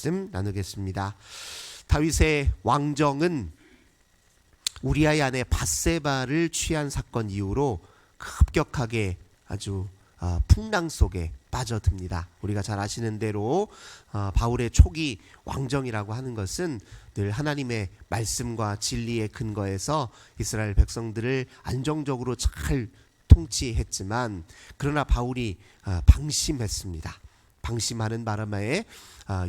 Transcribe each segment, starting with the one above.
말씀 나누겠습니다. 다윗의 왕정은 우리아의 아내 밧세바를 취한 사건 이후로 급격하게 아주 풍랑 속에 빠져듭니다. 우리가 잘 아시는 대로 바울의 초기 왕정이라고 하는 것은 늘 하나님의 말씀과 진리에 근거해서 이스라엘 백성들을 안정적으로 잘 통치했지만, 그러나 바울이 방심했습니다. 방심하는 바람에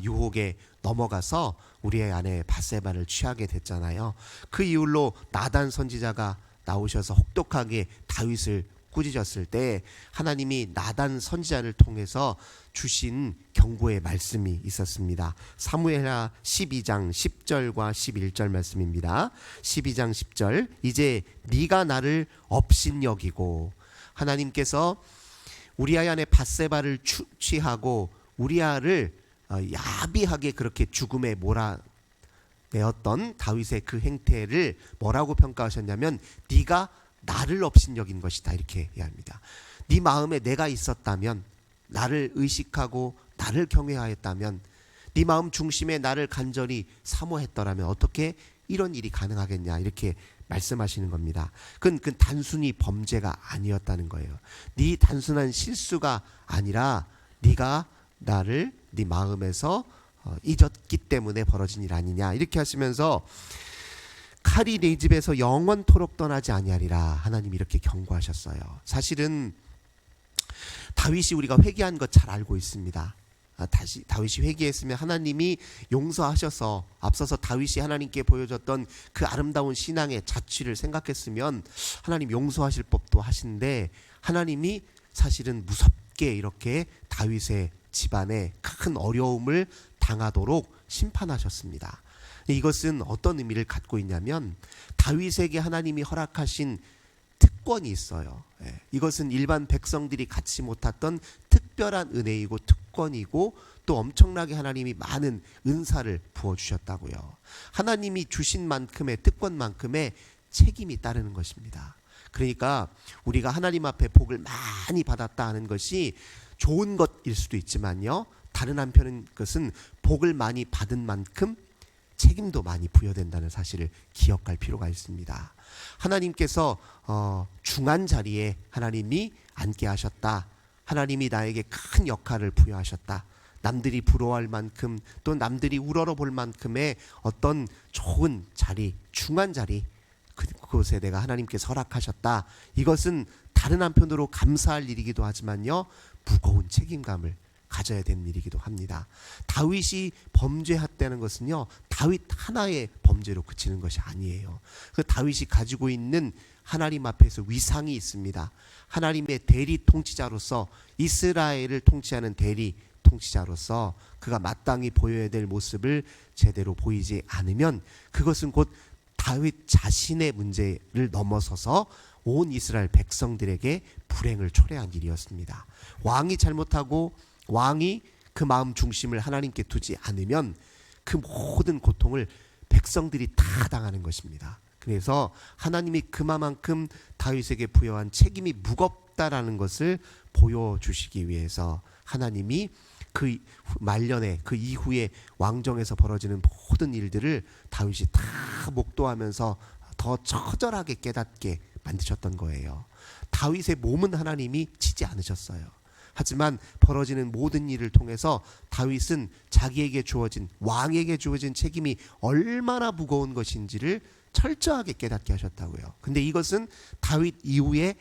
유혹에 넘어가서 우리의 아내 밧세바를 취하게 됐잖아요. 그 이후로 나단 선지자가 나오셔서 혹독하게 다윗을 꾸짖었을 때 하나님이 나단 선지자를 통해서 주신 경고의 말씀이 있었습니다. 사무엘하 12장 10절과 11절 말씀입니다. 12장 10절, 이제 네가 나를 업신여기고, 하나님께서 우리아의 아내 밧세바를 취하고 우리아를 야비하게 그렇게 죽음에 몰아내었던 다윗의 그 행태를 뭐라고 평가하셨냐면, 네가 나를 업신여긴 것이다, 이렇게 이야기합니다. 네 마음에 내가 있었다면, 나를 의식하고 나를 경외하였다면, 네 마음 중심에 나를 간절히 사모했더라면 어떻게 이런 일이 가능하겠냐, 이렇게 말씀하시는 겁니다. 그건 단순히 범죄가 아니었다는 거예요. 네 단순한 실수가 아니라 네가 나를 네 마음에서 잊었기 때문에 벌어진 일 아니냐, 이렇게 하시면서 칼이 네 집에서 영원토록 떠나지 아니하리라, 하나님이 이렇게 경고하셨어요. 사실은 다윗이 우리가 회개한 것 잘 알고 있습니다. 다시 다윗이 회개했으면 하나님이 용서하셔서, 앞서서 다윗이 하나님께 보여줬던 그 아름다운 신앙의 자취를 생각했으면 하나님 용서하실 법도 하신데, 하나님이 사실은 무섭게 이렇게 다윗의 집안에 큰 어려움을 당하도록 심판하셨습니다. 이것은 어떤 의미를 갖고 있냐면, 다윗에게 하나님이 허락하신 특권이 있어요. 이것은 일반 백성들이 갖지 못했던 특별한 은혜이고 특권이고, 또 엄청나게 하나님이 많은 은사를 부어주셨다고요. 하나님이 주신 만큼의 특권만큼의 책임이 따르는 것입니다. 그러니까 우리가 하나님 앞에 복을 많이 받았다 하는 것이 좋은 것일 수도 있지만요, 다른 한편은 그것은 복을 많이 받은 만큼 책임도 많이 부여된다는 사실을 기억할 필요가 있습니다. 하나님께서 중한 자리에 하나님이 앉게 하셨다. 하나님이 나에게 큰 역할을 부여하셨다. 남들이 부러워할 만큼, 또 남들이 우러러 볼 만큼의 어떤 좋은 자리, 중한 자리, 그곳에 내가 하나님께서 허락하셨다. 이것은 다른 한편으로 감사할 일이기도 하지만요, 무거운 책임감을 가져야 되는 일이기도 합니다. 다윗이 범죄했다는 것은요, 다윗 하나의 범죄로 그치는 것이 아니에요. 그 다윗이 가지고 있는 하나님 앞에서 위상이 있습니다. 하나님의 대리 통치자로서, 이스라엘을 통치하는 대리 통치자로서 그가 마땅히 보여야 될 모습을 제대로 보이지 않으면 그것은 곧 다윗 자신의 문제를 넘어서서 온 이스라엘 백성들에게 불행을 초래한 일이었습니다. 왕이 잘못하고 왕이 그 마음 중심을 하나님께 두지 않으면 그 모든 고통을 백성들이 다 당하는 것입니다. 그래서 하나님이 그만큼 다윗에게 부여한 책임이 무겁다라는 것을 보여주시기 위해서 하나님이 그 말년에, 그 이후에 왕정에서 벌어지는 모든 일들을 다윗이 다 목도하면서 더 처절하게 깨닫게 만드셨던 거예요. 다윗의 몸은 하나님이 치지 않으셨어요. 하지만 벌어지는 모든 일을 통해서 다윗은 자기에게 주어진, 왕에게 주어진 책임이 얼마나 무거운 것인지를 철저하게 깨닫게 하셨다고요. 근데 이것은 다윗 이후에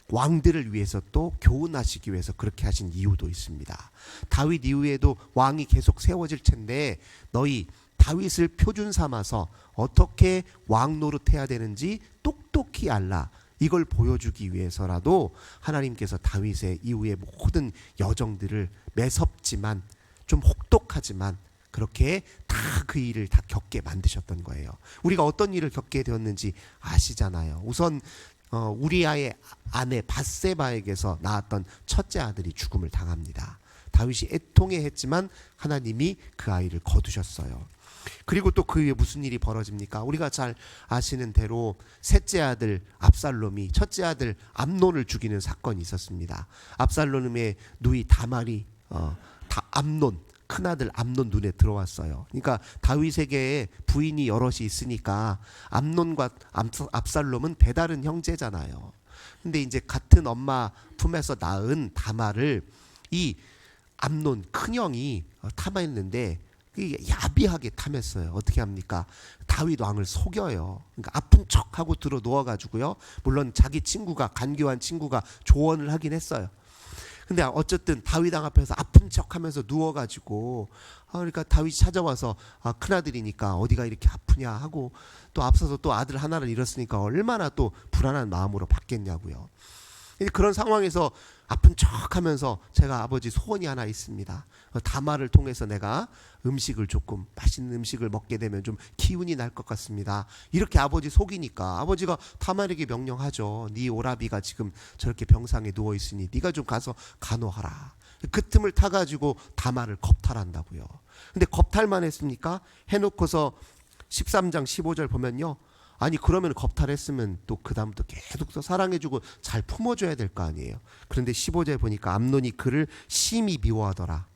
왕들을 위해서 또 교훈하시기 위해서 그렇게 하신 이유도 있습니다. 다윗 이후에도 왕이 계속 세워질 텐데, 너희 다윗을 표준 삼아서 어떻게 왕 노릇해야 되는지 똑똑히 알라, 이걸 보여주기 위해서라도 하나님께서 다윗의 이후의 모든 여정들을 매섭지만 좀 혹독하지만 그렇게 다 그 일을 다 겪게 만드셨던 거예요. 우리가 어떤 일을 겪게 되었는지 아시잖아요. 우선 우리아의 아내 밧세바에게서 낳았던 첫째 아들이 죽음을 당합니다. 다윗이 애통해 했지만 하나님이 그 아이를 거두셨어요. 그리고 또 그 위에 무슨 일이 벌어집니까? 우리가 잘 아시는 대로 셋째 아들 압살롬이 첫째 아들 암논을 죽이는 사건이 있었습니다. 압살롬의 누이 다말이 암논, 큰아들 암논 눈에 들어왔어요. 그러니까 다윗에게 부인이 여럿이 있으니까 암논과 압살롬은 배다른 형제잖아요. 근데 이제 같은 엄마 품에서 낳은 다말을 이 암논 큰형이 탐했는데 야비하게 탐했어요. 어떻게 합니까? 다윗 왕을 속여요. 그러니까 아픈 척하고 들어 누워가지고요. 물론 자기 친구가, 간교한 친구가 조언을 하긴 했어요. 근데 어쨌든 다윗 왕 앞에서 아픈 척하면서 누워가지고 그러니까 다윗이 찾아와서 큰아들이니까 어디가 이렇게 아프냐 하고 또 앞서서 또 아들 하나를 잃었으니까 얼마나 또 불안한 마음으로 받겠냐고요. 그런 상황에서 아픈 척하면서 제가 아버지 소원이 하나 있습니다. 다말을 통해서 내가 음식을 조금 맛있는 음식을 먹게 되면 좀 기운이 날 것 같습니다. 이렇게 아버지 속이니까 아버지가 다말에게 명령하죠. 네 오라비가 지금 저렇게 병상에 누워 있으니 네가 좀 가서 간호하라. 그 틈을 타가지고 다말을 겁탈한다고요. 근데 겁탈만 했습니까? 해놓고서 13장 15절 보면요. 아니 그러면 겁탈했으면 또 그 다음부터 계속 더 사랑해주고 잘 품어줘야 될 거 아니에요. 그런데 15절에 보니까 암논이 그를 심히 미워하더라.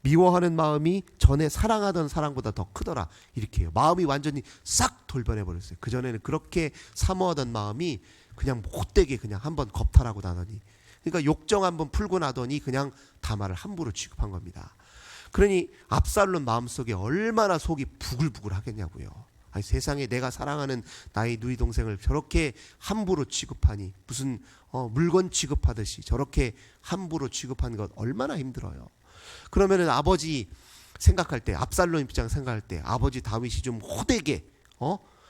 미워하는 마음이 전에 사랑하던 사랑보다 더 크더라. 이렇게 해요. 마음이 완전히 싹 돌변해 버렸어요. 그전에는 그렇게 사모하던 마음이 그냥 못되게 그냥 한번 겁탈하고 나더니, 그러니까 욕정 한번 풀고 나더니 그냥 다말을 함부로 취급한 겁니다. 그러니 압살롬 마음속에 얼마나 속이 부글부글 하겠냐고요. 아니, 세상에 내가 사랑하는 나의 누이 동생을 저렇게 함부로 취급하니, 무슨 물건 취급하듯이 저렇게 함부로 취급하는 것 얼마나 힘들어요. 그러면은 아버지 생각할 때, 압살롬 입장 생각할 때 아버지 다윗이 좀 호되게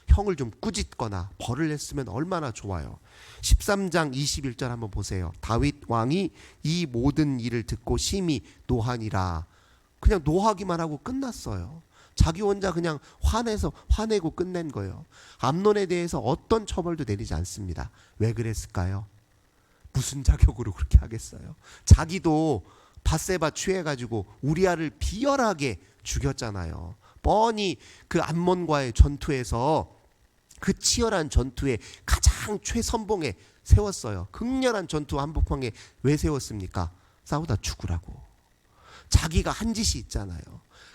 형을 좀 꾸짖거나 벌을 냈으면 얼마나 좋아요. 13장 21절 한번 보세요. 다윗 왕이 이 모든 일을 듣고 심히 노하니라. 그냥 노하기만 하고 끝났어요. 자기 혼자 그냥 화내고 끝낸 거예요. 암논에 대해서 어떤 처벌도 내리지 않습니다. 왜 그랬을까요? 무슨 자격으로 그렇게 하겠어요? 자기도 밧세바 취해가지고 우리아를 비열하게 죽였잖아요. 뻔히 그 암몬과의 전투에서, 그 치열한 전투에 가장 최선봉에 세웠어요. 극렬한 전투 한복판에 왜 세웠습니까? 싸우다 죽으라고. 자기가 한 짓이 있잖아요.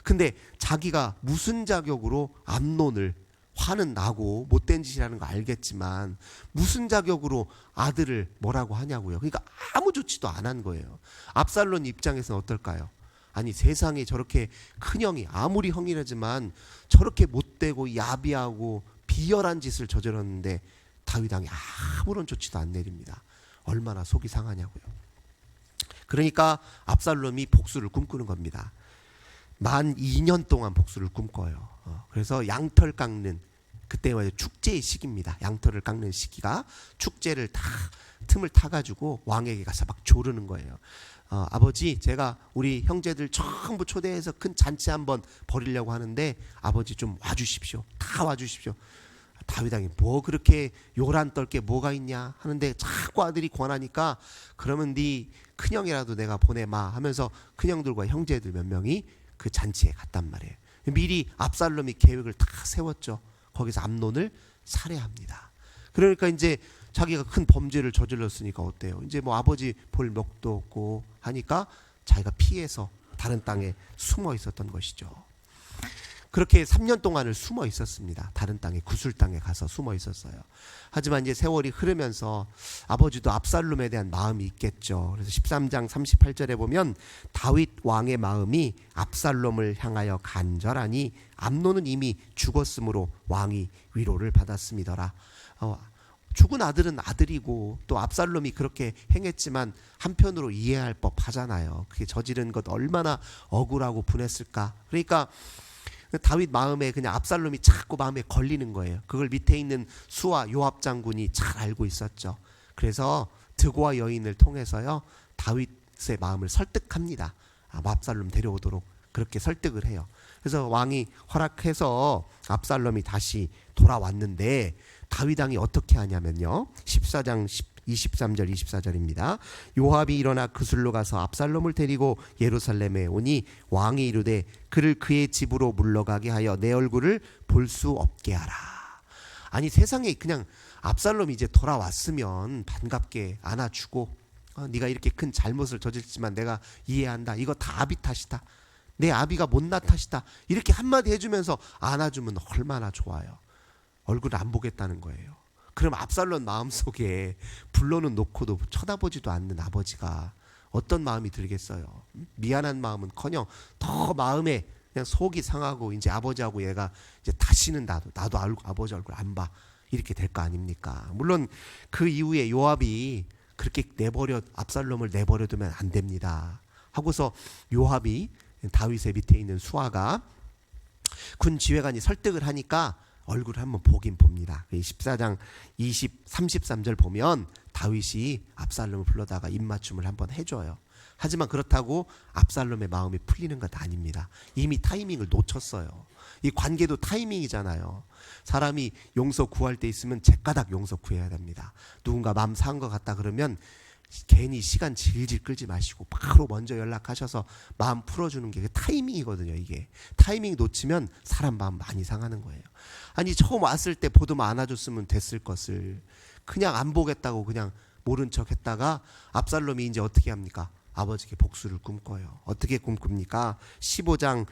근데 자기가 무슨 자격으로 암논을, 화는 나고 못된 짓이라는 거 알겠지만 무슨 자격으로 아들을 뭐라고 하냐고요. 그러니까 아무 조치도 안 한 거예요. 압살롬 입장에서는 어떨까요? 아니 세상에 저렇게 큰형이 아무리 형이라지만 저렇게 못되고 야비하고 비열한 짓을 저질렀는데 다윗 왕이 아무런 조치도 안 내립니다. 얼마나 속이 상하냐고요. 그러니까 압살롬이 복수를 꿈꾸는 겁니다. 만 2년 동안 복수를 꿈꿔요. 그래서 양털 깎는, 그때 축제의 시기입니다. 양털을 깎는 시기가, 축제를 다 틈을 타가지고 왕에게 가서 막 조르는 거예요. 아버지, 제가 우리 형제들 전부 초대해서 큰 잔치 한번 벌이려고 하는데 아버지 좀 와주십시오. 다 와주십시오. 다윗 왕이 뭐 그렇게 요란 떨게 뭐가 있냐 하는데 자꾸 아들이 권하니까, 그러면 네 큰형이라도 내가 보내마 하면서 큰형들과 형제들 몇 명이 그 잔치에 갔단 말이에요. 미리 압살롬이 계획을 다 세웠죠. 거기서 암논을 살해합니다. 그러니까 이제 자기가 큰 범죄를 저질렀으니까 어때요? 이제 뭐 아버지 볼 멱도 없고 하니까 자기가 피해서 다른 땅에 숨어 있었던 것이죠. 그렇게 3년 동안을 숨어 있었습니다. 다른 땅에, 구술 땅에 가서 숨어 있었어요. 하지만 이제 세월이 흐르면서 아버지도 압살롬에 대한 마음이 있겠죠. 그래서 13장 38절에 보면 다윗 왕의 마음이 압살롬을 향하여 간절하니 암논은 이미 죽었으므로 왕이 위로를 받았음이더라. 죽은 아들은 아들이고 또 압살롬이 그렇게 행했지만 한편으로 이해할 법하잖아요. 그게 저지른 것 얼마나 억울하고 분했을까. 그러니까 다윗 마음에 그냥 압살롬이 자꾸 마음에 걸리는 거예요. 그걸 밑에 있는 수아 요압 장군이 잘 알고 있었죠. 그래서 드고와 여인을 통해서요 다윗의 마음을 설득합니다. 압살롬 데려오도록 그렇게 설득을 해요. 그래서 왕이 허락해서 압살롬이 다시 돌아왔는데 다윗 왕이 어떻게 하냐면요, 14장 23절 24절입니다. 요압이 일어나 그술로 가서 압살롬을 데리고 예루살렘에 오니 왕이 이르되 그를 그의 집으로 물러가게 하여 내 얼굴을 볼 수 없게 하라. 아니 세상에 그냥 압살롬이 이제 돌아왔으면 반갑게 안아주고 네가 이렇게 큰 잘못을 저질렀지만 내가 이해한다. 이거 다 아비 탓이다. 내 아비가 못나타시다. 이렇게 한마디 해주면서 안아주면 얼마나 좋아요. 얼굴 안 보겠다는 거예요. 그럼 압살롬 마음속에 불러는 놓고도 쳐다보지도 않는 아버지가 어떤 마음이 들겠어요. 미안한 마음은커녕 더 마음에 그냥 속이 상하고 이제 아버지하고 얘가 이제 다시는 나도 아버지 얼굴 안 봐. 이렇게 될 거 아닙니까? 물론 그 이후에 요압이 그렇게 압살롬을 내버려 두면 안 됩니다. 하고서 요압이 다윗의 밑에 있는 수아가 군 지휘관이 설득을 하니까 얼굴을 한번 보긴 봅니다. 14장 33절 보면 다윗이 압살롬을 불러다가 입맞춤을 한번 해줘요. 하지만 그렇다고 압살롬의 마음이 풀리는 것 아닙니다. 이미 타이밍을 놓쳤어요. 이 관계도 타이밍이잖아요. 사람이 용서 구할 때 있으면 제까닥 용서 구해야 됩니다. 누군가 마음 상한 것 같다 그러면 괜히 시간 질질 끌지 마시고 바로 먼저 연락하셔서 마음 풀어주는 게 타이밍이거든요. 이게 타이밍 놓치면 사람 마음 많이 상하는 거예요. 아니 처음 왔을 때 보듬어 안아줬으면 됐을 것을 그냥 안 보겠다고 그냥 모른 척 했다가 압살롬이 이제 어떻게 합니까? 아버지께 복수를 꿈꿔요. 어떻게 꿈꿉니까? 15장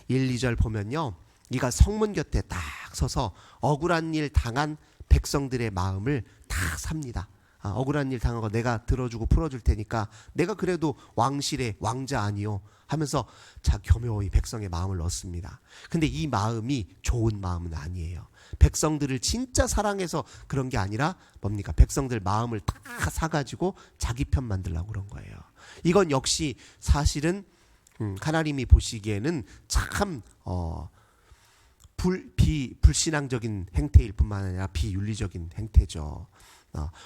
1, 2절 보면요, 네가 성문 곁에 딱 서서 억울한 일 당한 백성들의 마음을 다 삽니다. 억울한 일 당한 거 내가 들어주고 풀어줄 테니까 내가 그래도 왕실의 왕자 아니요 하면서 자 교묘히 백성의 마음을 넣습니다. 근데 이 마음이 좋은 마음은 아니에요. 백성들을 진짜 사랑해서 그런 게 아니라 뭡니까? 백성들 마음을 다 사가지고 자기 편 만들려고 그런 거예요. 이건 역시 사실은 하나님이 보시기에는 참 불신앙적인 행태일 뿐만 아니라 비윤리적인 행태죠.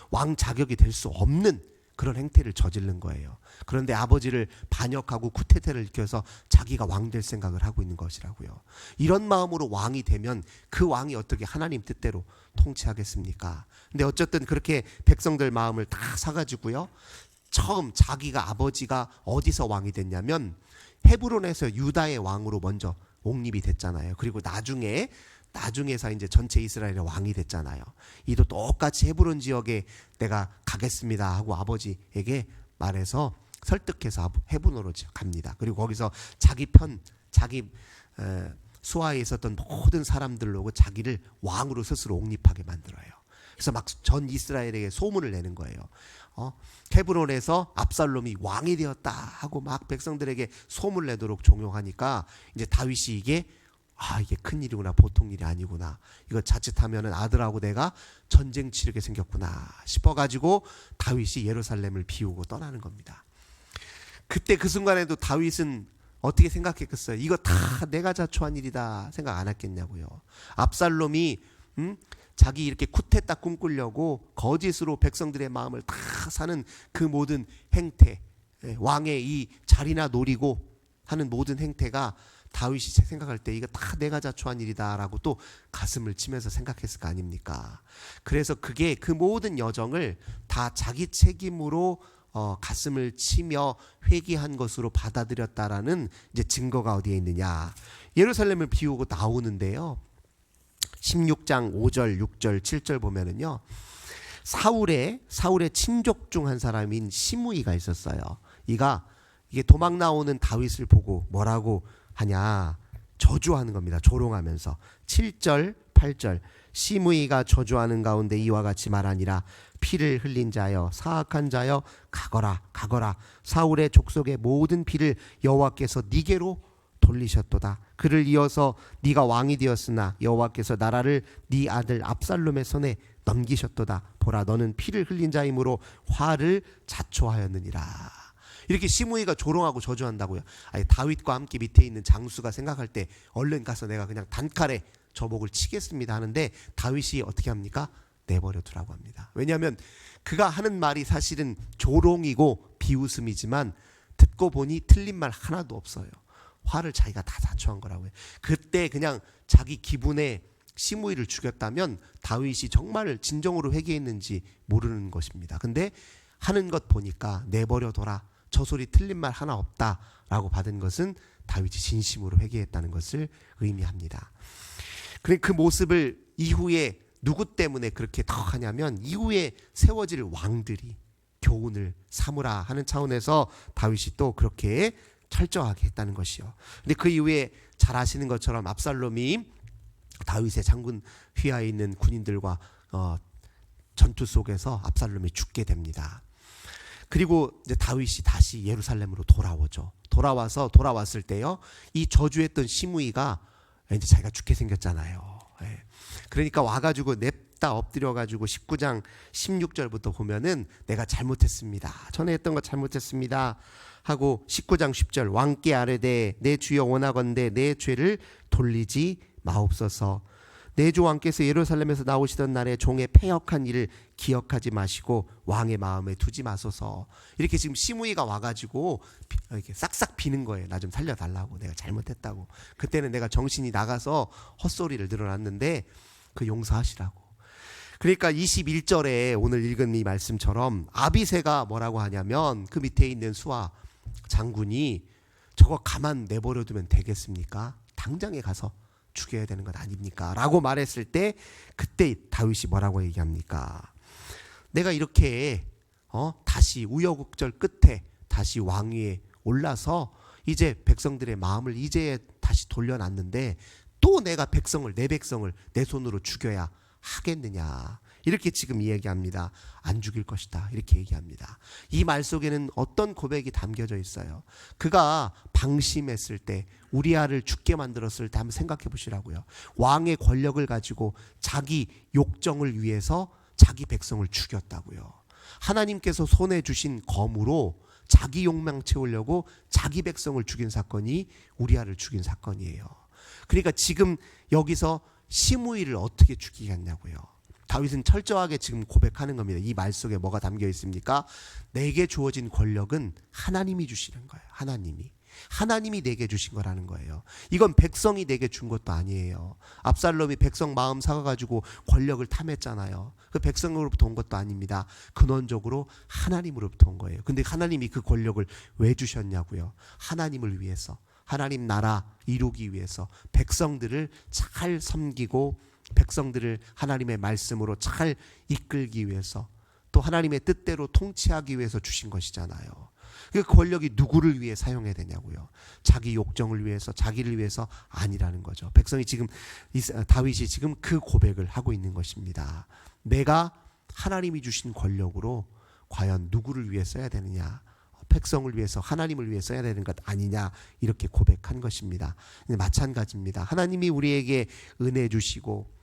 왕 자격이 될 수 없는 그런 행태를 저지른 거예요. 그런데 아버지를 반역하고 쿠데타를 일으켜서 자기가 왕 될 생각을 하고 있는 것이라고요. 이런 마음으로 왕이 되면 그 왕이 어떻게 하나님 뜻대로 통치하겠습니까? 근데 어쨌든 그렇게 백성들 마음을 다 사가지고요, 처음 자기가 아버지가 어디서 왕이 됐냐면 헤브론에서 유다의 왕으로 먼저 옹립이 됐잖아요. 그리고 나중에서 이제 전체 이스라엘의 왕이 됐잖아요. 이도 똑같이 헤브론 지역에 내가 가겠습니다 하고 아버지에게 말해서 설득해서 헤브론으로 갑니다. 그리고 거기서 자기 수하에 있었던 모든 사람들로 자기를 왕으로 스스로 옹립하게 만들어요. 그래서 막 전 이스라엘에게 소문을 내는 거예요. 헤브론에서 압살롬이 왕이 되었다 하고 막 백성들에게 소문을 내도록 종용하니까 이제 다윗이 이게 큰일이구나, 보통 일이 아니구나, 이거 자칫하면은 아들하고 내가 전쟁 치르게 생겼구나 싶어가지고 다윗이 예루살렘을 비우고 떠나는 겁니다. 그때 그 순간에도 다윗은 어떻게 생각했겠어요? 이거 다 내가 자초한 일이다 생각 안 했겠냐고요. 압살롬이 자기 이렇게 쿠데타 꿈꾸려고 거짓으로 백성들의 마음을 다 사는 그 모든 행태, 왕의 이 자리나 노리고 하는 모든 행태가 다윗이 생각할 때 이거 다 내가 자초한 일이다라고 또 가슴을 치면서 생각했을 거 아닙니까? 그래서 그게 그 모든 여정을 다 자기 책임으로 가슴을 치며 회개한 것으로 받아들였다라는 이제 증거가 어디에 있느냐? 예루살렘을 비우고 나오는데요. 16장 5절, 6절, 7절 보면은요, 사울의 친족 중 한 사람인 시므이가 있었어요. 이게 도망 나오는 다윗을 보고 뭐라고 하냐? 저주하는 겁니다. 조롱하면서 7절, 8절 시므이가 저주하는 가운데 이와 같이 말하니라. 피를 흘린 자여, 사악한 자여, 가거라 가거라. 사울의 족속의 모든 피를 여호와께서 네게로 돌리셨도다. 그를 이어서 네가 왕이 되었으나 여호와께서 나라를 네 아들 압살롬의 손에 넘기셨도다. 보라, 너는 피를 흘린 자이므로 화를 자초하였느니라. 이렇게 시므이가 조롱하고 저주한다고요. 다윗과 함께 밑에 있는 장수가 생각할 때 얼른 가서 내가 그냥 단칼에 저 목을 치겠습니다 하는데 다윗이 어떻게 합니까? 내버려 두라고 합니다. 왜냐하면 그가 하는 말이 사실은 조롱이고 비웃음이지만 듣고 보니 틀린 말 하나도 없어요. 화를 자기가 다 자초한 거라고요. 그때 그냥 자기 기분에 시므이를 죽였다면 다윗이 정말 진정으로 회개했는지 모르는 것입니다. 근데 하는 것 보니까 내버려둬라, 저 소리 틀린 말 하나 없다라고 받은 것은 다윗이 진심으로 회개했다는 것을 의미합니다. 그 모습을 이후에 누구 때문에 그렇게 더 하냐면 이후에 세워질 왕들이 교훈을 삼으라 하는 차원에서 다윗이 또 그렇게 철저하게 했다는 것이요. 근데 그 이후에 잘 아시는 것처럼 압살롬이 다윗의 장군 휘하에 있는 군인들과 전투 속에서 압살롬이 죽게 됩니다. 그리고 이제 다윗이 다시 예루살렘으로 돌아오죠. 돌아왔을 때요, 이 저주했던 시므이가 이제 자기가 죽게 생겼잖아요. 예. 그러니까 와가지고 냅다 엎드려가지고 19장 16절부터 보면은 내가 잘못했습니다. 전에 했던 거 잘못했습니다 하고 19장 10절 왕께 아뢰되 내 주여 원하건대 내 죄를 돌리지 마옵소서. 내 주 왕께서 예루살렘에서 나오시던 날에 종의 패역한 일을 기억하지 마시고 왕의 마음에 두지 마소서. 이렇게 지금 시므이가 와가지고 이렇게 싹싹 비는 거예요. 나 좀 살려달라고, 내가 잘못했다고. 그때는 내가 정신이 나가서 헛소리를 늘어났는데 그 용서하시라고. 그러니까 21절에 오늘 읽은 이 말씀처럼 아비새가 뭐라고 하냐면, 그 밑에 있는 수하 장군이 저거 가만 내버려 두면 되겠습니까? 당장에 가서 죽여야 되는 것 아닙니까? 라고 말했을 때 그때 다윗이 뭐라고 얘기합니까? 내가 이렇게 다시 우여곡절 끝에 다시 왕위에 올라서 이제 백성들의 마음을 이제 다시 돌려놨는데 또 내가 내 백성을 내 손으로 죽여야 하겠느냐, 이렇게 지금 이야기합니다. 안 죽일 것이다, 이렇게 얘기합니다. 이 말 속에는 어떤 고백이 담겨져 있어요? 그가 방심했을 때, 우리아를 죽게 만들었을 때 한번 생각해 보시라고요. 왕의 권력을 가지고 자기 욕정을 위해서 자기 백성을 죽였다고요. 하나님께서 손에 주신 검으로 자기 욕망 채우려고 자기 백성을 죽인 사건이 우리아를 죽인 사건이에요. 그러니까 지금 여기서 시므이를 어떻게 죽이겠냐고요. 다윗은 철저하게 지금 고백하는 겁니다. 이 말 속에 뭐가 담겨 있습니까? 내게 주어진 권력은 하나님이 주시는 거예요. 하나님이 내게 주신 거라는 거예요. 이건 백성이 내게 준 것도 아니에요. 압살롬이 백성 마음 사가지고 권력을 탐했잖아요. 그 백성으로부터 온 것도 아닙니다. 근원적으로 하나님으로부터 온 거예요. 근데 하나님이 그 권력을 왜 주셨냐고요. 하나님을 위해서, 하나님 나라 이루기 위해서, 백성들을 잘 섬기고 백성들을 하나님의 말씀으로 잘 이끌기 위해서, 또 하나님의 뜻대로 통치하기 위해서 주신 것이잖아요. 그 권력이 누구를 위해 사용해야 되냐고요. 자기 욕정을 위해서, 자기를 위해서 아니라는 거죠. 백성이 지금, 다윗이 지금 그 고백을 하고 있는 것입니다. 내가 하나님이 주신 권력으로 과연 누구를 위해 써야 되느냐, 백성을 위해서, 하나님을 위해 써야 되는 것 아니냐, 이렇게 고백한 것입니다. 마찬가지입니다. 하나님이 우리에게 은혜 주시고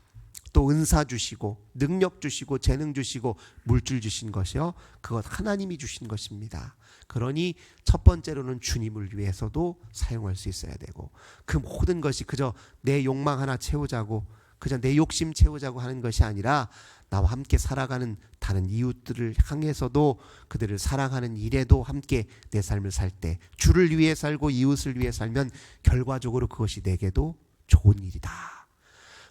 또 은사 주시고 능력 주시고 재능 주시고 물질 주신 것이요, 그것 하나님이 주신 것입니다. 그러니 첫 번째로는 주님을 위해서도 사용할 수 있어야 되고, 그 모든 것이 그저 내 욕망 하나 채우자고, 그저 내 욕심 채우자고 하는 것이 아니라 나와 함께 살아가는 다른 이웃들을 향해서도, 그들을 사랑하는 일에도 함께 내 삶을 살 때, 주를 위해 살고 이웃을 위해 살면 결과적으로 그것이 내게도 좋은 일이다.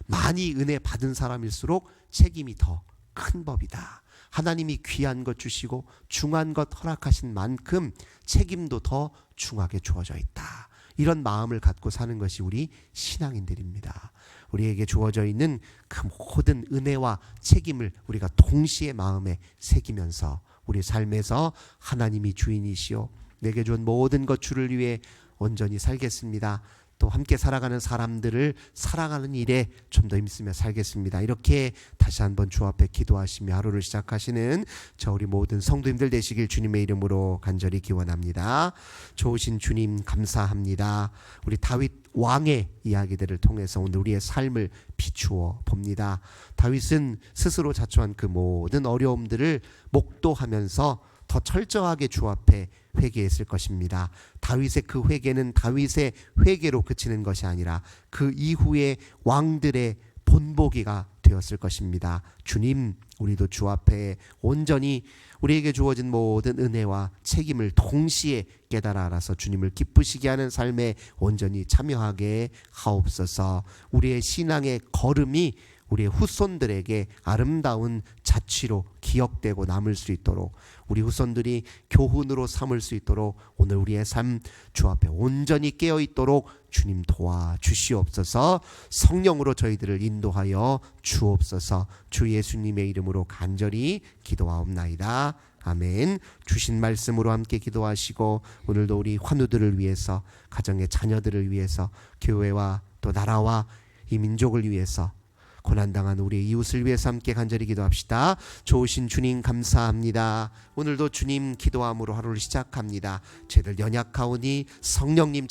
많이 은혜 받은 사람일수록 책임이 더 큰 법이다. 하나님이 귀한 것 주시고 중한 것 허락하신 만큼 책임도 더 중하게 주어져 있다. 이런 마음을 갖고 사는 것이 우리 신앙인들입니다. 우리에게 주어져 있는 그 모든 은혜와 책임을 우리가 동시에 마음에 새기면서 우리 삶에서 하나님이 주인이시오, 내게 준 모든 것 주를 위해 온전히 살겠습니다. 또 함께 살아가는 사람들을 사랑하는 일에 좀 더 힘쓰며 살겠습니다. 이렇게 다시 한번 주 앞에 기도하시며 하루를 시작하시는 저 우리 모든 성도님들 되시길 주님의 이름으로 간절히 기원합니다. 좋으신 주님 감사합니다. 우리 다윗 왕의 이야기들을 통해서 오늘 우리의 삶을 비추어 봅니다. 다윗은 스스로 자초한 그 모든 어려움들을 목도하면서 더 철저하게 주 앞에 회개했을 것입니다. 다윗의 그 회개는 다윗의 회개로 그치는 것이 아니라 그 이후에 왕들의 본보기가 되었을 것입니다. 주님, 우리도 주 앞에 온전히 우리에게 주어진 모든 은혜와 책임을 동시에 깨달아 알아서 주님을 기쁘시게 하는 삶에 온전히 참여하게 하옵소서. 우리의 신앙의 걸음이 우리의 후손들에게 아름다운 자취로 기억되고 남을 수 있도록, 우리 후손들이 교훈으로 삼을 수 있도록 오늘 우리의 삶 주 앞에 온전히 깨어 있도록 주님 도와 주시옵소서. 성령으로 저희들을 인도하여 주옵소서. 주 예수님의 이름으로 간절히 기도하옵나이다. 아멘. 주신 말씀으로 함께 기도하시고 오늘도 우리 환우들을 위해서, 가정의 자녀들을 위해서, 교회와 또 나라와 이 민족을 위해서, 고난당한 우리 이웃을 위해서 함께 간절히 기도합시다. 좋으신 주님 감사합니다. 오늘도 주님 기도함으로 하루를 시작합니다. 저희들 연약하오니 성령님